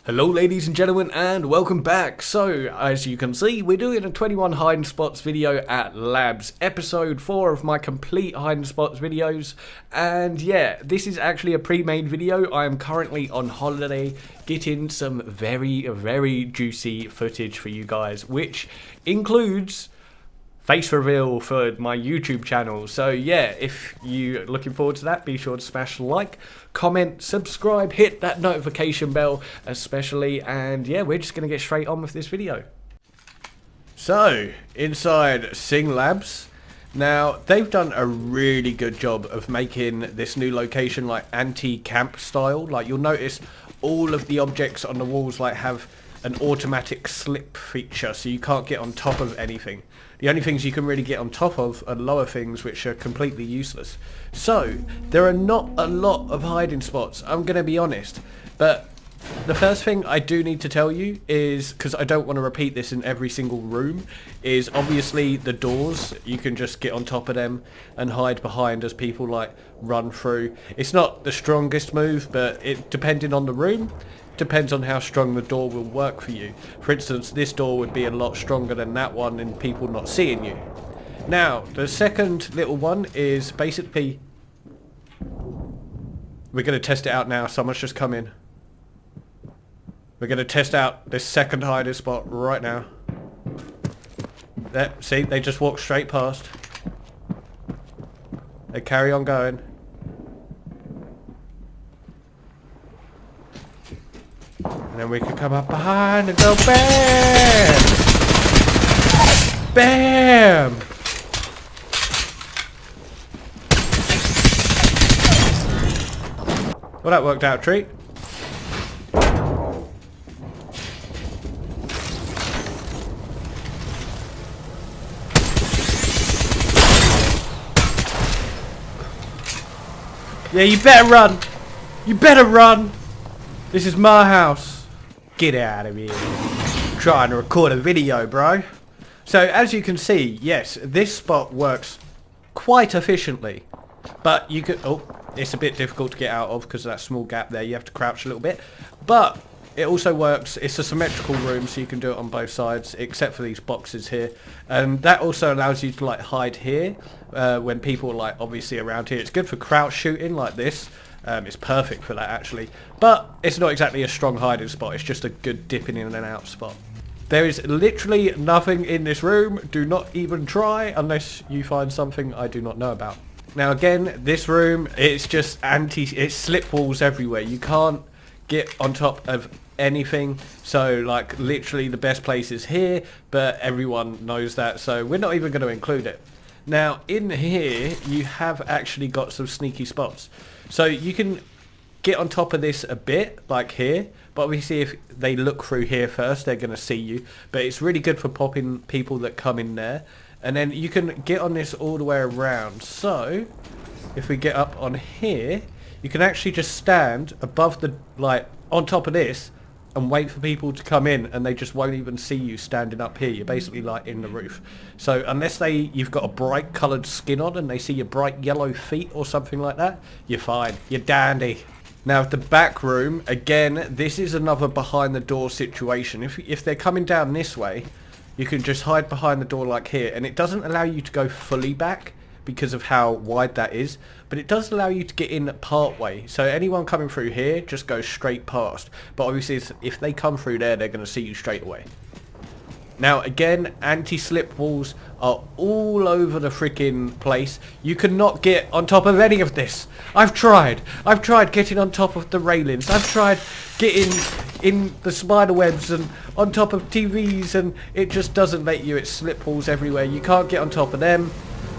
Hello ladies and gentlemen and welcome back. So as you can see, we're doing a 21 hiding spots video at Labs, episode 4 of my complete hiding spots videos. And yeah, this is actually a pre-made video. I am currently on holiday getting some very juicy footage for you guys, which includes face reveal for my YouTube channel. So yeah, if you're looking forward to that, be sure to smash the like, comment, subscribe, hit that notification bell especially, and yeah, we're just gonna get straight on with this video. So inside SINGH Labs, now they've done a really good job of making this new location like anti-camp style. Like you'll notice all of the objects on the walls like have an automatic slip feature, so you can't get on top of anything. The only things you can really get on top of are lower things, which are completely useless. So there are not a lot of hiding spots, I'm going to be honest. But the first thing I do need to tell you is, because I don't want to repeat this in every single room, is obviously the doors. You can just get on top of them and hide behind as people like run through. It's not the strongest move, but it, depending on the room, depends on how strong the door will work for you. For instance, this door would be a lot stronger than that one and people not seeing you. Now, the second little one is basically... We're going to test it out now. Someone's just come in. We're going to test out this second hiding spot right now. There, see, they just walk straight past. They carry on going. And then we can come up behind and go BAM! BAM! Well, that worked out a treat. Yeah, you better run! You better run! This is my house. Get out of here. I'm trying to record a video, bro. So as you can see, yes, this spot works quite efficiently. But you could... Oh, it's a bit difficult to get out of because of that small gap there. You have to crouch a little bit. But it also works. It's a symmetrical room, so you can do it on both sides, except for these boxes here. And that also allows you to like hide here when people are like obviously around here. It's good for crouch shooting like this. It's perfect for that actually, but it's not exactly a strong hiding spot. It's just a good dipping in and out spot. There is literally nothing in this room. Do not even try unless you find something I do not know about. Now again, this room, it's just it's slip walls everywhere. You can't get on top of anything, so like literally the best place is here, but everyone knows that, so we're not even going to include it. Now in here you have actually got some sneaky spots. So you can get on top of this a bit, like here, but obviously if they look through here first, they're going to see you. But it's really good for popping people that come in there. And then you can get on this all the way around. So if we get up on here, you can actually just stand above the, like, on top of this and wait for people to come in, and they just won't even see you standing up here. You're basically like in the roof. So unless you've got a bright coloured skin on and they see your bright yellow feet or something like that, you're fine. You're dandy. Now the back room, again, this is another behind the door situation. If they're coming down this way, you can just hide behind the door like here, and it doesn't allow you to go fully back because of how wide that is, but it does allow you to get in part way. So anyone coming through here just goes straight past, but obviously if they come through there, they're going to see you straight away. Now again, anti-slip walls are all over the freaking place. You cannot get on top of any of this. I've tried getting on top of the railings. I've tried getting in the spider webs and on top of TVs, and it just doesn't let you. It's slip walls everywhere. You can't get on top of them.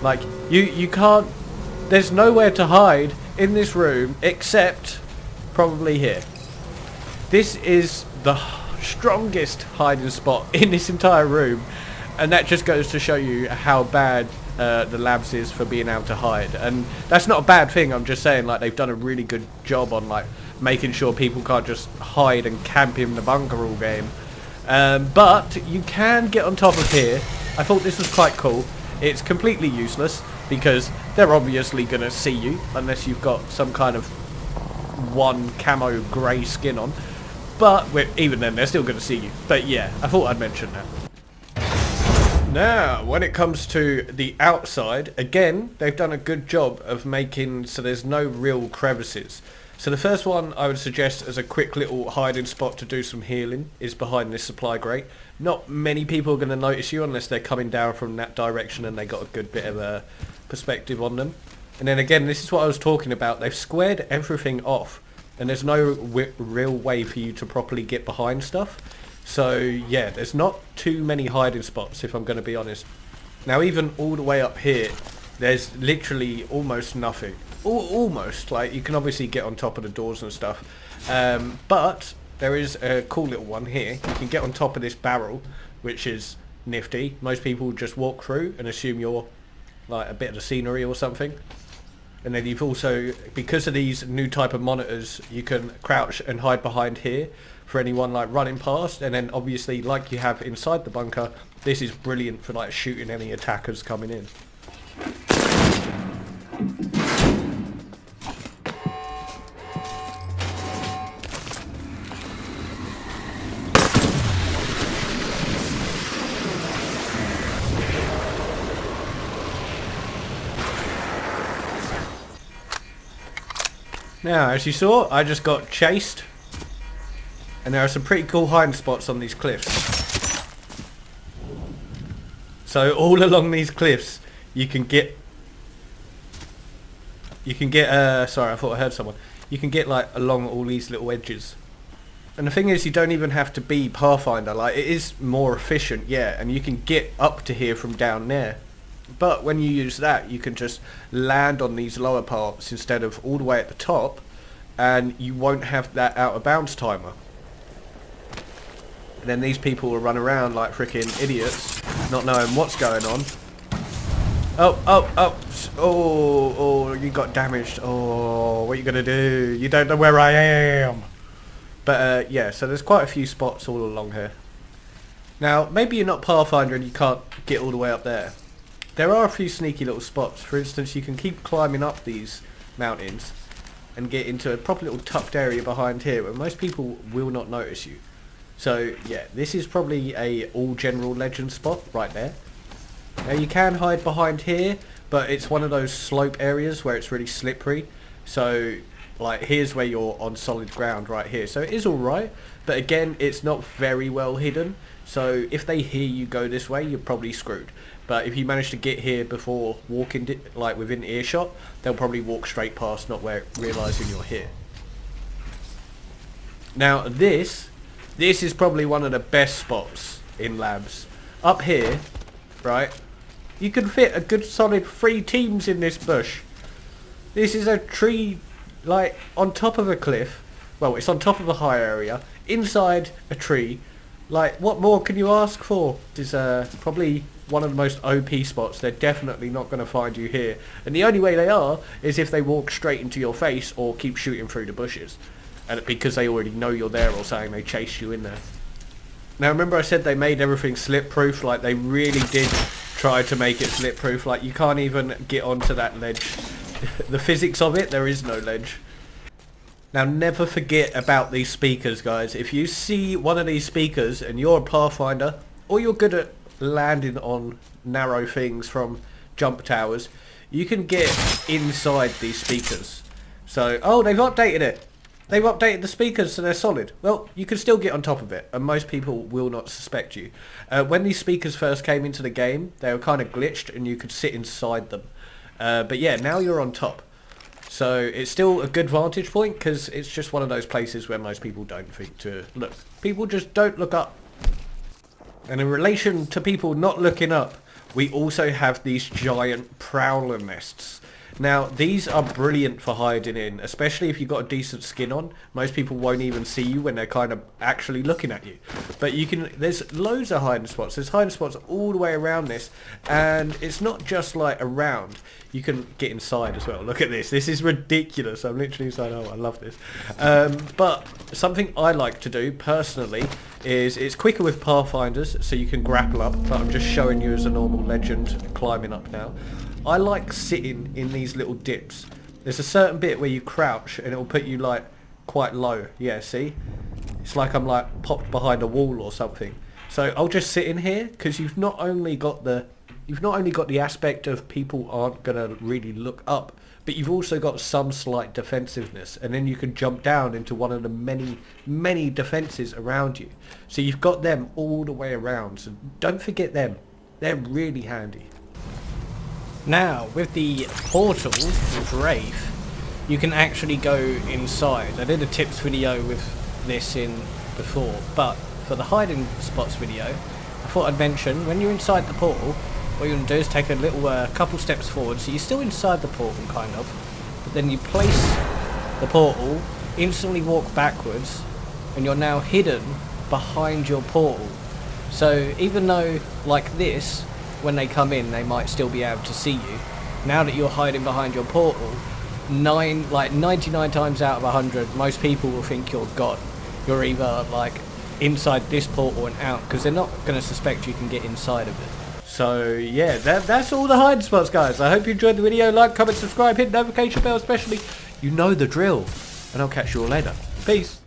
Like, you can't... There's nowhere to hide in this room except probably here. This is the strongest hiding spot in this entire room, and that just goes to show you how bad the Labs is for being able to hide. And that's not a bad thing. I'm just saying, like, they've done a really good job on like making sure people can't just hide and camp in the bunker all game. But you can get on top of here. I thought this was quite cool. It's completely useless because they're obviously going to see you unless you've got some kind of one camo grey skin on. But even then, they're still going to see you. But yeah, I thought I'd mention that. Now, when it comes to the outside, again, they've done a good job of making so there's no real crevices. So the first one I would suggest as a quick little hiding spot to do some healing is behind this supply grate. Not many people are going to notice you unless they're coming down from that direction and they got a good bit of a perspective on them. And then again, this is what I was talking about. They've squared everything off and there's no real way for you to properly get behind stuff. So yeah, there's not too many hiding spots if I'm going to be honest. Now even all the way up here, there's literally almost nothing. Almost, like you can obviously get on top of the doors and stuff. But there is a cool little one here. You can get on top of this barrel, which is nifty. Most people just walk through and assume you're like a bit of the scenery or something. And then you've also, because of these new type of monitors, you can crouch and hide behind here for anyone like running past. And then obviously, like you have inside the bunker, this is brilliant for like shooting any attackers coming in. Now, as you saw, I just got chased, and there are some pretty cool hiding spots on these cliffs. So all along these cliffs, you can get, sorry, I thought I heard someone. You can get like along all these little edges. And the thing is, you don't even have to be Pathfinder. Like, it is more efficient, yeah, and you can get up to here from down there. But when you use that, you can just land on these lower parts instead of all the way at the top, and you won't have that out of bounds timer. And then these people will run around like freaking idiots, not knowing what's going on. Oh, you got damaged. Oh, what are you going to do? You don't know where I am. But yeah, so there's quite a few spots all along here. Now, maybe you're not Pathfinder and you can't get all the way up there. There are a few sneaky little spots. For instance, you can keep climbing up these mountains and get into a proper little tucked area behind here where most people will not notice you. So yeah, this is probably a all general legend spot right there. Now you can hide behind here, but it's one of those slope areas where it's really slippery. So like here's where you're on solid ground right here. So it is alright, but again, it's not very well hidden. So if they hear you go this way, you're probably screwed. But if you manage to get here before walking, like within earshot, they'll probably walk straight past, not realising you're here. Now this is probably one of the best spots in labs. Up here, right, you can fit a good solid 3 teams in this bush. This is a tree, like on top of a cliff. Well, it's on top of a high area, inside a tree. Like, what more can you ask for? This is probably one of the most OP spots. They're definitely not going to find you here. And the only way they are is if they walk straight into your face or keep shooting through the bushes. And because they already know you're there or saying they chased you in there. Now remember I said they made everything slip proof? Like they really did try to make it slip proof. Like you can't even get onto that ledge. The physics of it, there is no ledge. Now never forget about these speakers, guys. If you see one of these speakers and you're a Pathfinder, or you're good at landing on narrow things from jump towers, you can get inside these speakers. So, oh, they've updated it. They've updated the speakers so they're solid. Well, you can still get on top of it, and most people will not suspect you. When these speakers first came into the game, they were kind of glitched and you could sit inside them. But yeah, now you're on top. So it's still a good vantage point because it's just one of those places where most people don't think to look. People just don't look up. And in relation to people not looking up, we also have these giant prowler nests. Now these are brilliant for hiding in, especially if you've got a decent skin on. Most people won't even see you when they're kind of actually looking at you. But you can, there's loads of hiding spots. There's hiding spots all the way around this, and it's not just like around. You can get inside as well. Look at this. This is ridiculous. I'm literally inside. Oh, I love this. But something I like to do personally is it's quicker with Pathfinders, so you can grapple up. But I'm just showing you as a normal legend climbing up now. I like sitting in these little dips. There's a certain bit where you crouch and it will put you like quite low. Yeah, see? It's like I'm like popped behind a wall or something. So I'll just sit in here because you've not only got the aspect of people aren't gonna really look up, but you've also got some slight defensiveness, and then you can jump down into one of the many defenses around you. So you've got them all the way around. So don't forget them. They're really handy. Now with the portal with Wraith, you can actually go inside. I did a tips video with this in before, but for the hiding spots video, I thought I'd mention when you're inside the portal, what you're going to do is take a little couple steps forward, so you're still inside the portal kind of, but then you place the portal, instantly walk backwards, and you're now hidden behind your portal. So even though like this, when they come in they might still be able to see you, now that you're hiding behind your portal, 99 times out of 100 most people will think you're God. You're either like inside this portal and out, because they're not going to suspect you can get inside of it. So yeah, that's all the hiding spots, guys. I hope you enjoyed the video. Like, comment, subscribe, hit the notification bell especially. You know the drill. And I'll catch you all later. Peace.